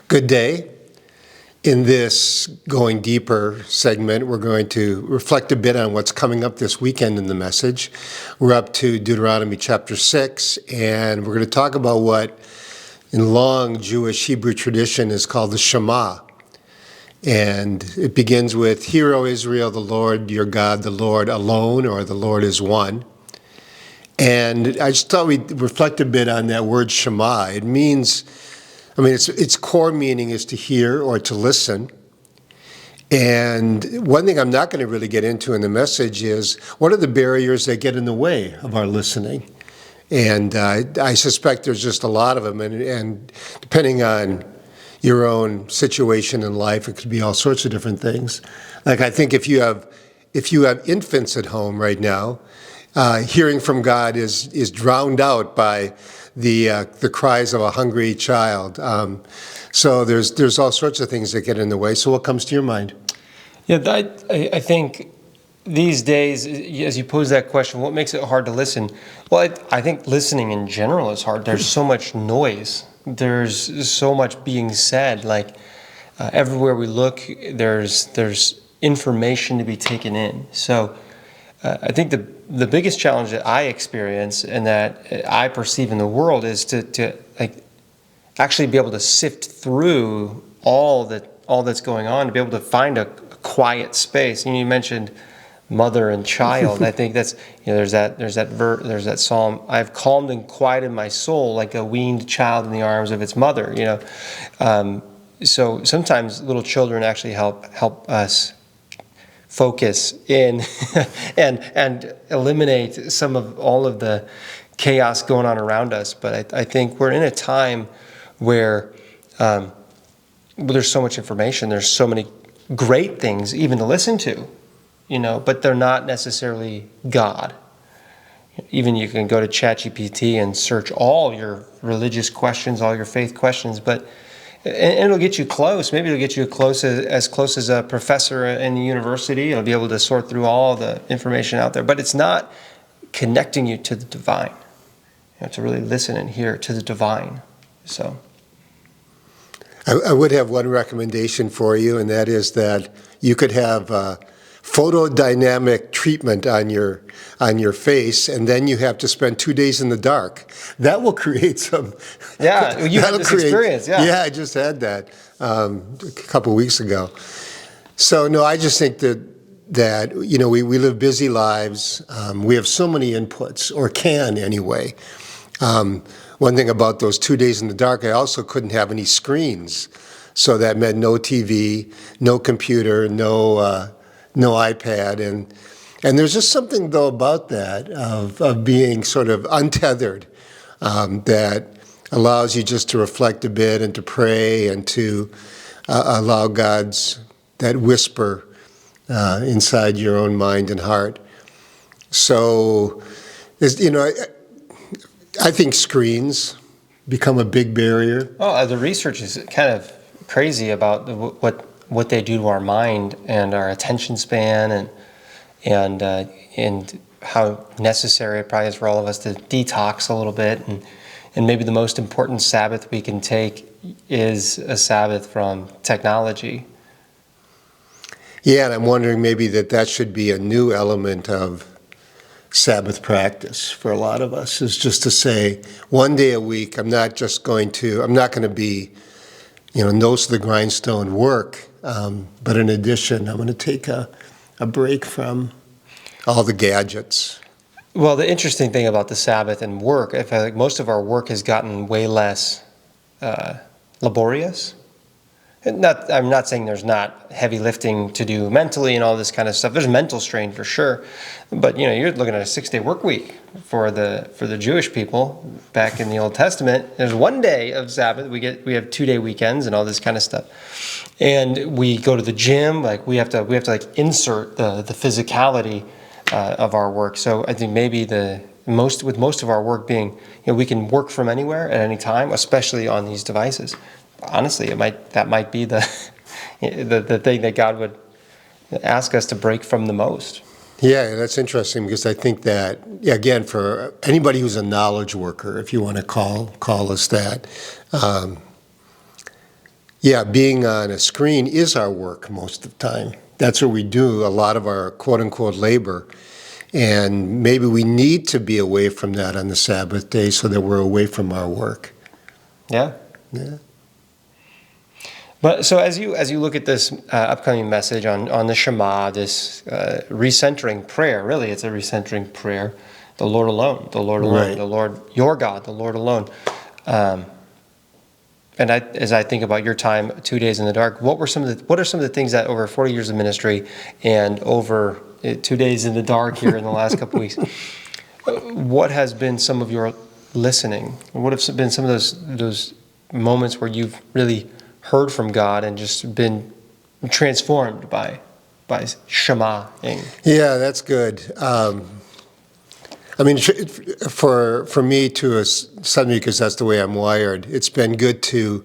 Good day. In this Going Deeper segment, we're going to reflect a bit on what's coming up this weekend in the message. We're up to Deuteronomy chapter 6, and we're going to talk about what in long Jewish Hebrew tradition is called the Shema. And it begins with, "Hear, O Israel, the Lord your God, the Lord alone," or "the Lord is one." And I just thought we'd reflect a bit on that word Shema. It means, its core meaning is to hear or to listen. And one thing I'm not going to really get into in the message is what are the barriers that get in the way of our listening? And I suspect there's just a lot of them. And depending on your own situation in life, it could be all sorts of different things. Like I think if you have infants at home right now, hearing from God is drowned out by the cries of a hungry child. So there's all sorts of things that get in the way. So what comes to your mind? Yeah, I think these days, as you pose that question, what makes it hard to listen? Well, I think listening in general is hard. There's so much noise. There's so much being said. Like everywhere we look, there's information to be taken in. So I think the biggest challenge that I experience and that I perceive in the world is to actually be able to sift through all that's going on, to be able to find a quiet space. And you mentioned mother and child. I think that's there's that psalm. I've calmed and quieted my soul like a weaned child in the arms of its mother. So sometimes little children actually help us focus in and eliminate some of all of the chaos going on around us. But I think we're in a time where there's so much information, there's so many great things even to listen to, but they're not necessarily God. Even you can go to ChatGPT and search all your religious questions, all your faith questions, and it'll get you close. Maybe it'll get you as close as a professor in the university. It'll be able to sort through all the information out there. But it's not connecting you to the divine. You have to really listen and hear to the divine. So I would have one recommendation for you, and that is that you could have photodynamic treatment on your face, and then you have to spend 2 days in the dark. That will create some. Yeah, you had this experience. Yeah, I just had that a couple of weeks ago. So no, I just think that we live busy lives. We have so many inputs, or can anyway. One thing about those 2 days in the dark, I also couldn't have any screens, so that meant no TV, no computer, no iPad, and there's just something though about that of being sort of untethered, that allows you just to reflect a bit and to pray and to allow God's that whisper inside your own mind and heart. So, I think screens become a big barrier. Oh, the research is kind of crazy about what they do to our mind and our attention span, and how necessary it probably is for all of us to detox a little bit, and maybe the most important Sabbath we can take is a Sabbath from technology. Yeah, and I'm wondering maybe that should be a new element of Sabbath practice for a lot of us, is just to say one day a week, I'm not going to be, nose to the grindstone work, but in addition, I'm going to take a break from all the gadgets. Well, the interesting thing about the Sabbath and work, I feel like most of our work has gotten way less laborious. I'm not saying there's not heavy lifting to do mentally and all this kind of stuff. There's mental strain for sure, but you're looking at a 6-day work week for the Jewish people back in the Old Testament. There's 1 day of Sabbath. We have 2-day weekends and all this kind of stuff, and we go to the gym. Like we have to insert the physicality of our work. So I think maybe most of our work being we can work from anywhere at any time, especially on these devices. Honestly, that might be the thing that God would ask us to break from the most. Yeah, that's interesting, because I think that, again, for anybody who's a knowledge worker, if you want to call us that, Yeah, being on a screen is our work most of the time. That's where we do a lot of our quote-unquote labor. And maybe we need to be away from that on the Sabbath day so that we're away from our work. Yeah. Yeah. But so as you look at this upcoming message on the Shema, this recentering prayer, really it's a recentering prayer, the Lord alone, Right. the Lord your God, the Lord alone. And as I think about your time, 2 days in the dark, what are some of the things that over 40 years of ministry and over 2 days in the dark here in the last couple weeks, what has been some of your listening? What have been some of those moments where you've really heard from God and just been transformed by Shema-ing? Yeah, that's good. I mean, for me to a suddenly, because that's the way I'm wired, it's been good to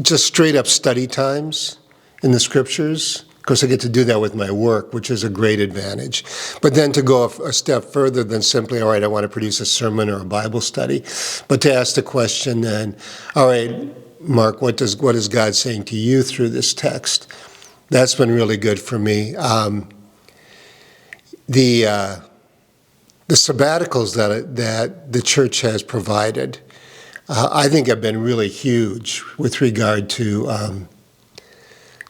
just straight up study times in the scriptures. Of course, I get to do that with my work, which is a great advantage. But then to go a step further than simply, all right, I want to produce a sermon or a Bible study, but to ask the question then, all right, Mark, what is God saying to you through this text? That's been really good for me. The sabbaticals that the church has provided, I think have been really huge with regard to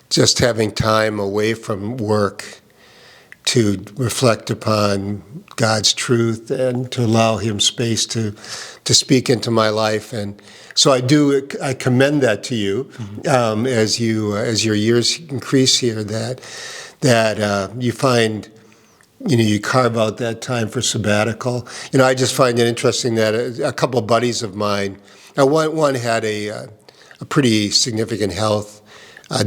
just having time away from work to reflect upon God's truth and to allow Him space to speak into my life. And so I commend that to you as your years increase here, that you find, you carve out that time for sabbatical. I just find it interesting that a couple of buddies of mine, one had a pretty significant health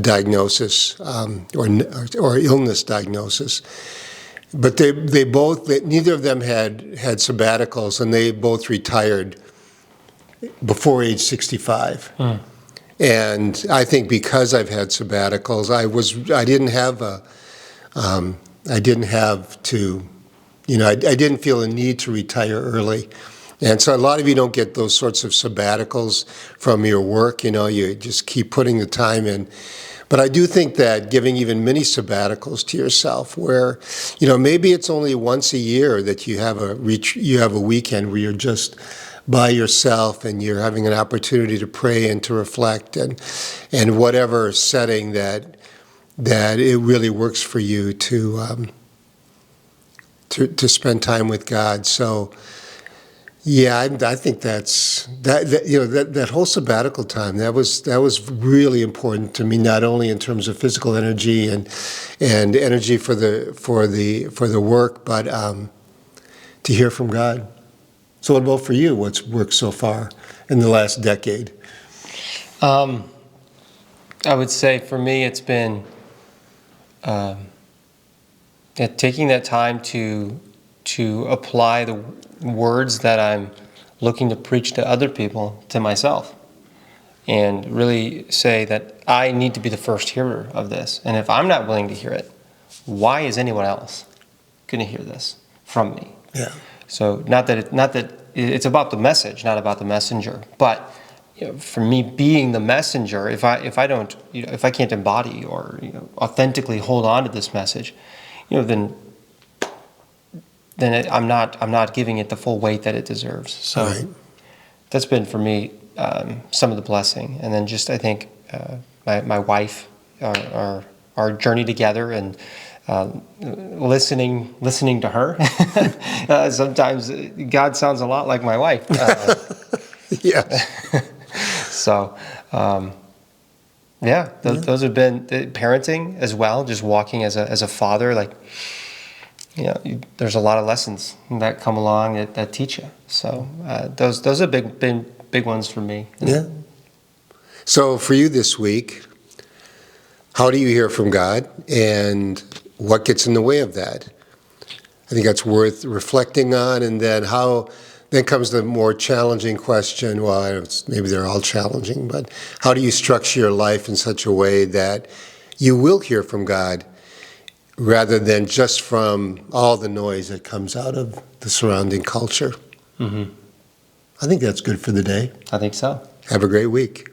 diagnosis or illness diagnosis, but neither of them had sabbaticals, and they both retired before age 65. And I think because I've had sabbaticals, I didn't feel a need to retire early. And so a lot of you don't get those sorts of sabbaticals from your work, you just keep putting the time in. But I do think that giving even mini sabbaticals to yourself where, maybe it's only once a year that you have a weekend where you're just by yourself and you're having an opportunity to pray and to reflect and whatever setting that it really works for you to spend time with God. So, yeah, I think that whole sabbatical time that was really important to me, not only in terms of physical energy and energy for the work, but to hear from God. So, what about for you? What's worked so far in the last decade? I would say for me, it's been taking that time to apply the words that I'm looking to preach to other people, to myself, and really say that I need to be the first hearer of this. And if I'm not willing to hear it, why is anyone else going to hear this from me? Yeah. So not that it's about the message, not about the messenger, but for me being the messenger, if I don't, if I can't embody or authentically hold on to this message, then I'm not giving it the full weight that it deserves. So Right. That's been for me some of the blessing, and then just I think my wife, our journey together, and listening to her. Sometimes God sounds a lot like my wife. Yes. So. Those have been parenting as well. Just walking as a father, there's a lot of lessons that come along that teach you. So those have been big ones for me. Yeah. So for you this week, how do you hear from God, and what gets in the way of that? I think that's worth reflecting on, and then then comes the more challenging question. Well, maybe they're all challenging, but how do you structure your life in such a way that you will hear from God rather than just from all the noise that comes out of the surrounding culture? Mm-hmm. I think that's good for the day. I think so. Have a great week.